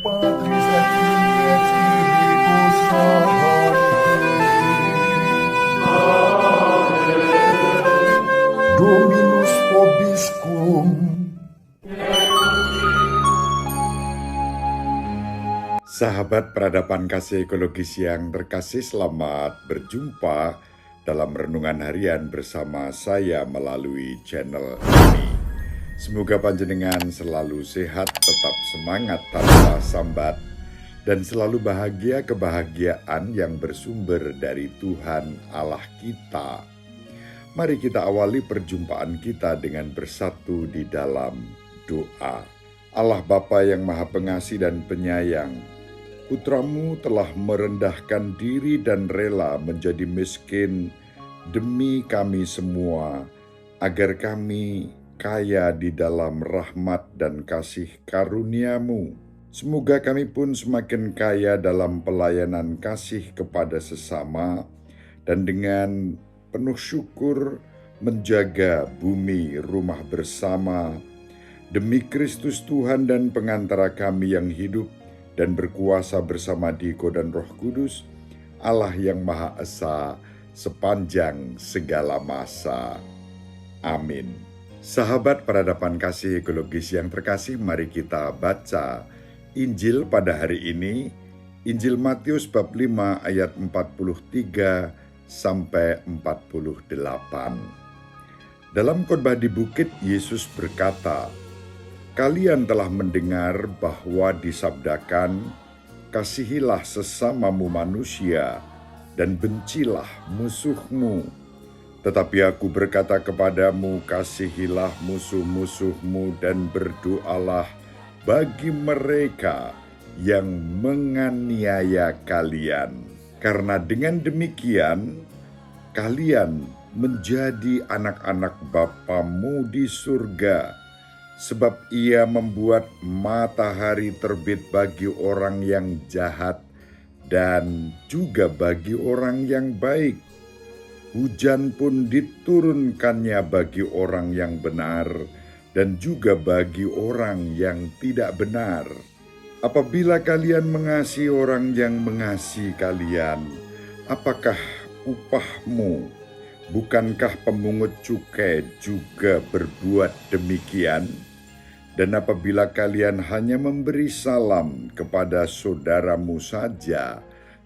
Patris et Filii et Spiritus Sancti. Dominus vobiscum. Sahabat peradaban kasih ekologis yang terkasih, selamat berjumpa dalam renungan harian bersama saya melalui channel ini. Semoga panjenengan selalu sehat, tetap semangat tanpa sambat, dan selalu bahagia kebahagiaan yang bersumber dari Tuhan Allah kita. Mari kita awali perjumpaan kita dengan bersatu di dalam doa. Allah Bapa yang Maha Pengasih dan Penyayang, Putramu telah merendahkan diri dan rela menjadi miskin demi kami semua, agar kami kaya di dalam rahmat dan kasih karunia-Mu. Semoga kami pun semakin kaya dalam pelayanan kasih kepada sesama, dan dengan penuh syukur menjaga bumi rumah bersama, demi Kristus Tuhan dan pengantara kami yang hidup dan berkuasa bersama Diko dan Roh Kudus, Allah yang Maha Esa sepanjang segala masa. Amin. Sahabat peradaban kasih ekologis yang terkasih, mari kita baca Injil pada hari ini, Injil Matius bab 5 ayat 43 sampai 48. Dalam khotbah di bukit, Yesus berkata, "Kalian telah mendengar bahwa disabdakan, kasihilah sesamamu manusia dan bencilah musuhmu. Tetapi aku berkata kepadamu, kasihilah musuh-musuhmu dan berdoalah bagi mereka yang menganiaya kalian. Karena dengan demikian, kalian menjadi anak-anak Bapamu di surga. Sebab Ia membuat matahari terbit bagi orang yang jahat dan juga bagi orang yang baik. Hujan pun diturunkannya bagi orang yang benar dan juga bagi orang yang tidak benar. Apabila kalian mengasihi orang yang mengasihi kalian, apakah upahmu? Bukankah pemungut cukai juga berbuat demikian? Dan apabila kalian hanya memberi salam kepada saudaramu saja,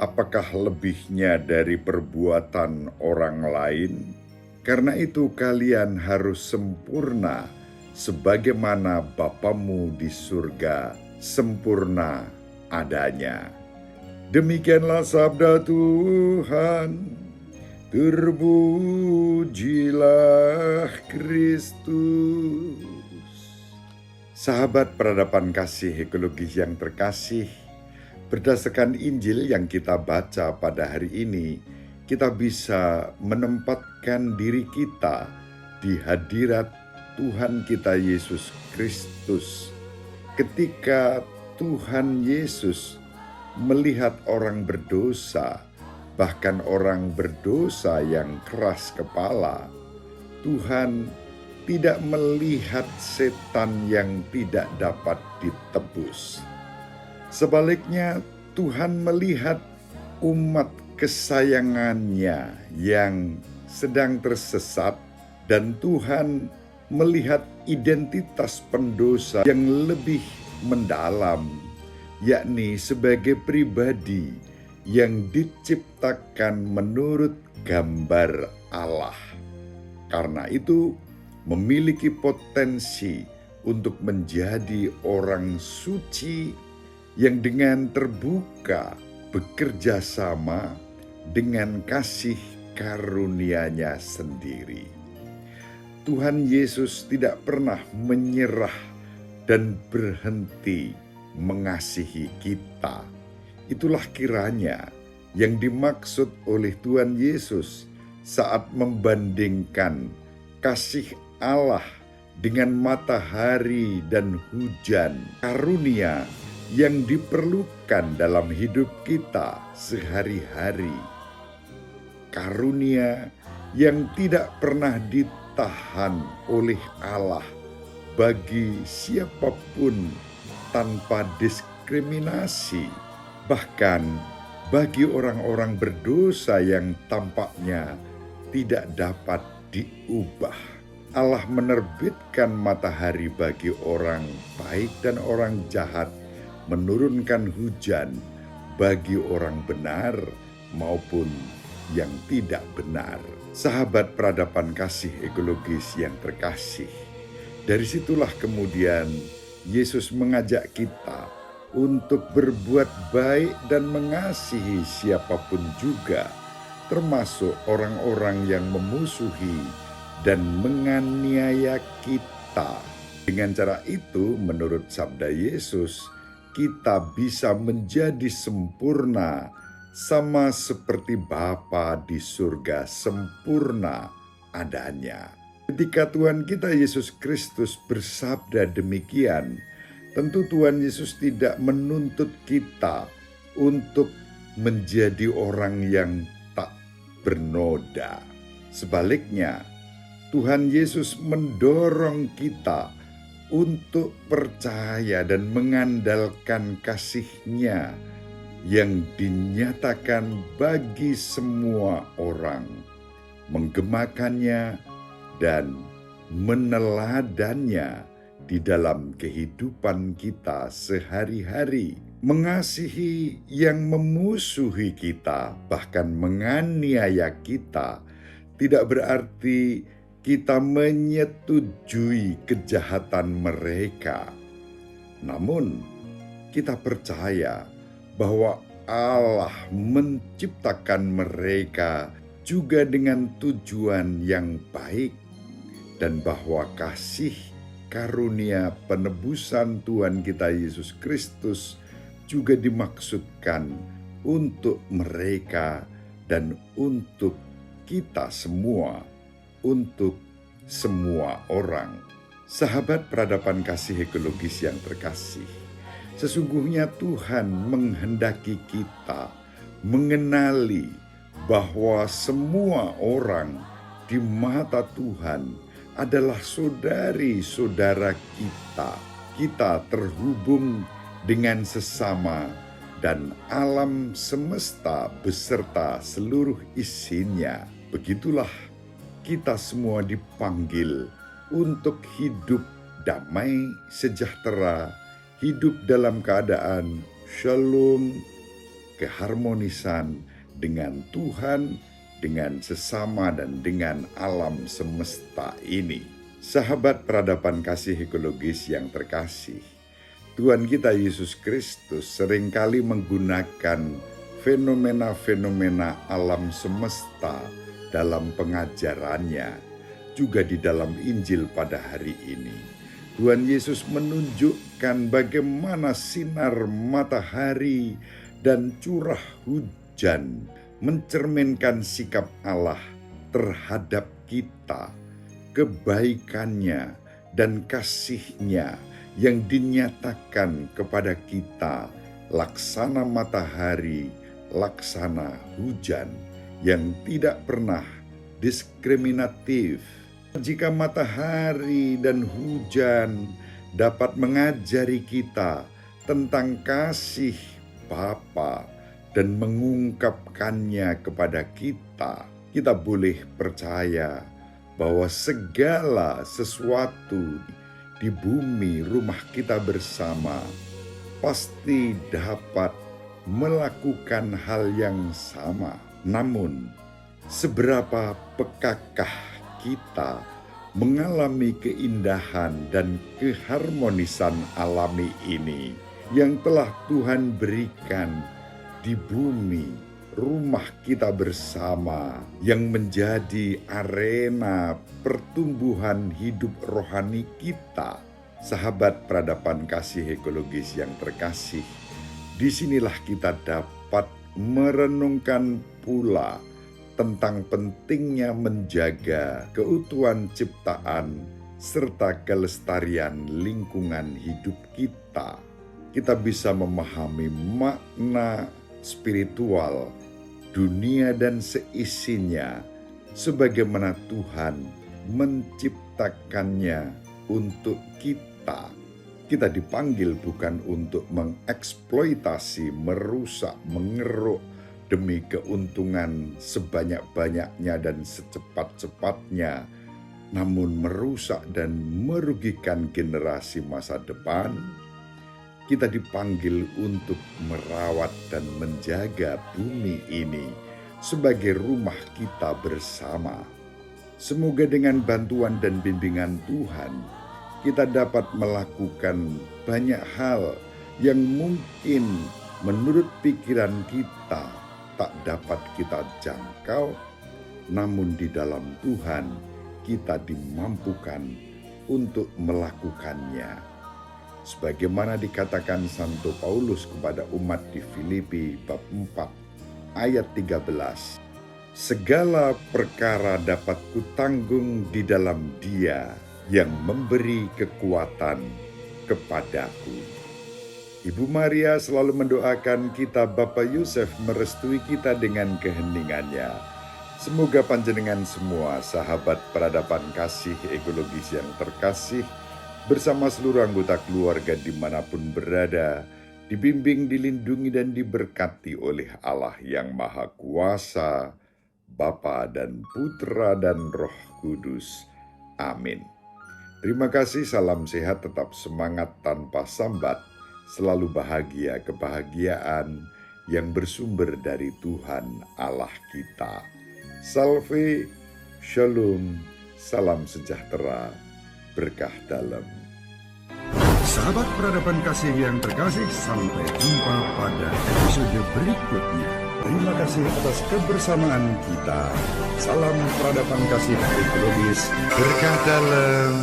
apakah lebihnya dari perbuatan orang lain? Karena itu kalian harus sempurna, sebagaimana Bapamu di surga sempurna adanya." Demikianlah sabda Tuhan. Terpujilah Kristus. Sahabat peradaban kasih ekologis yang terkasih, berdasarkan Injil yang kita baca pada hari ini, kita bisa menempatkan diri kita di hadirat Tuhan kita Yesus Kristus. Ketika Tuhan Yesus melihat orang berdosa, bahkan orang berdosa yang keras kepala, Tuhan tidak melihat setan yang tidak dapat ditebus. Sebaliknya, Tuhan melihat umat kesayangannya yang sedang tersesat, dan Tuhan melihat identitas pendosa yang lebih mendalam, yakni sebagai pribadi yang diciptakan menurut gambar Allah. Karena itu, memiliki potensi untuk menjadi orang suci yang dengan terbuka bekerja sama dengan kasih karunia-Nya sendiri. Tuhan Yesus tidak pernah menyerah dan berhenti mengasihi kita. Itulah kiranya yang dimaksud oleh Tuhan Yesus saat membandingkan kasih Allah dengan matahari dan hujan, karunia yang diperlukan dalam hidup kita sehari-hari. Karunia yang tidak pernah ditahan oleh Allah bagi siapapun tanpa diskriminasi diskriminasi. Bahkan bagi orang-orang berdosa yang tampaknya tidak dapat diubah, Allah menerbitkan matahari bagi orang baik dan orang jahat, menurunkan hujan bagi orang benar maupun yang tidak benar. Sahabat peradaban kasih ekologis yang terkasih, dari situlah kemudian Yesus mengajak kita untuk berbuat baik dan mengasihi siapapun juga, termasuk orang-orang yang memusuhi dan menganiaya kita. Dengan cara itu, menurut sabda Yesus, kita bisa menjadi sempurna sama seperti Bapa di surga sempurna adanya. Ketika Tuhan kita Yesus Kristus bersabda demikian, tentu Tuhan Yesus tidak menuntut kita untuk menjadi orang yang tak bernoda. Sebaliknya, Tuhan Yesus mendorong kita untuk percaya dan mengandalkan kasih-Nya yang dinyatakan bagi semua orang, menggemakannya dan meneladannya di dalam kehidupan kita sehari-hari. Mengasihi yang memusuhi kita, bahkan menganiaya kita, tidak berarti kita menyetujui kejahatan mereka. Namun, kita percaya bahwa Allah menciptakan mereka juga dengan tujuan yang baik, dan bahwa kasih karunia penebusan Tuhan kita Yesus Kristus juga dimaksudkan untuk mereka dan untuk kita semua, untuk semua orang. Sahabat peradaban kasih ekologis yang terkasih, sesungguhnya Tuhan menghendaki kita mengenali bahwa semua orang di mata Tuhan adalah saudari-saudara kita. Kita terhubung dengan sesama dan alam semesta beserta seluruh isinya. Begitulah kita semua dipanggil untuk hidup damai sejahtera, hidup dalam keadaan shalom, keharmonisan dengan Tuhan, dengan sesama, dan dengan alam semesta ini. Sahabat peradaban kasih ekologis yang terkasih, Tuhan kita Yesus Kristus seringkali menggunakan fenomena-fenomena alam semesta dalam pengajarannya, juga di dalam Injil pada hari ini. Tuhan Yesus menunjukkan bagaimana sinar matahari dan curah hujan mencerminkan sikap Allah terhadap kita, kebaikannya dan kasih-Nya yang dinyatakan kepada kita, laksana matahari, laksana hujan, yang tidak pernah diskriminatif. Jika matahari dan hujan dapat mengajari kita tentang kasih Bapa dan mengungkapkannya kepada kita, kita boleh percaya bahwa segala sesuatu di bumi rumah kita bersama pasti dapat melakukan hal yang sama. Namun, seberapa pekakah kita mengalami keindahan dan keharmonisan alami ini yang telah Tuhan berikan di bumi rumah kita bersama, yang menjadi arena pertumbuhan hidup rohani kita. Sahabat peradaban kasih ekologis yang terkasih, disinilah kita dapat merenungkan pula tentang pentingnya menjaga keutuhan ciptaan serta kelestarian lingkungan hidup kita. Kita bisa memahami makna spiritual dunia dan seisinya sebagaimana Tuhan menciptakannya untuk kita. Kita dipanggil bukan untuk mengeksploitasi, merusak, mengeruk demi keuntungan sebanyak-banyaknya dan secepat-cepatnya, namun merusak dan merugikan generasi masa depan. Kita dipanggil untuk merawat dan menjaga bumi ini sebagai rumah kita bersama. Semoga dengan bantuan dan bimbingan Tuhan, kita dapat melakukan banyak hal yang mungkin menurut pikiran kita tak dapat kita jangkau, namun di dalam Tuhan kita dimampukan untuk melakukannya. Sebagaimana dikatakan Santo Paulus kepada umat di Filipi bab 4 ayat 13. Segala perkara dapat kutanggung di dalam Dia yang memberi kekuatan kepadaku. Ibu Maria selalu mendoakan kita Bapak Yusuf merestui kita dengan keheningannya. Semoga panjenengan semua sahabat peradaban kasih ekologis yang terkasih, bersama seluruh anggota keluarga dimanapun berada, dibimbing, dilindungi, dan diberkati oleh Allah yang Maha Kuasa, Bapa dan Putra dan Roh Kudus. Amin. Terima kasih, salam sehat, tetap semangat tanpa sambat, selalu bahagia, kebahagiaan yang bersumber dari Tuhan Allah kita. Salve, Shalom, salam sejahtera, berkah dalam. Sahabat peradaban kasih yang terkasih, sampai jumpa pada episode berikutnya. Terima kasih atas kebersamaan kita. Salam peradaban kasih ekologis, berkah dalam.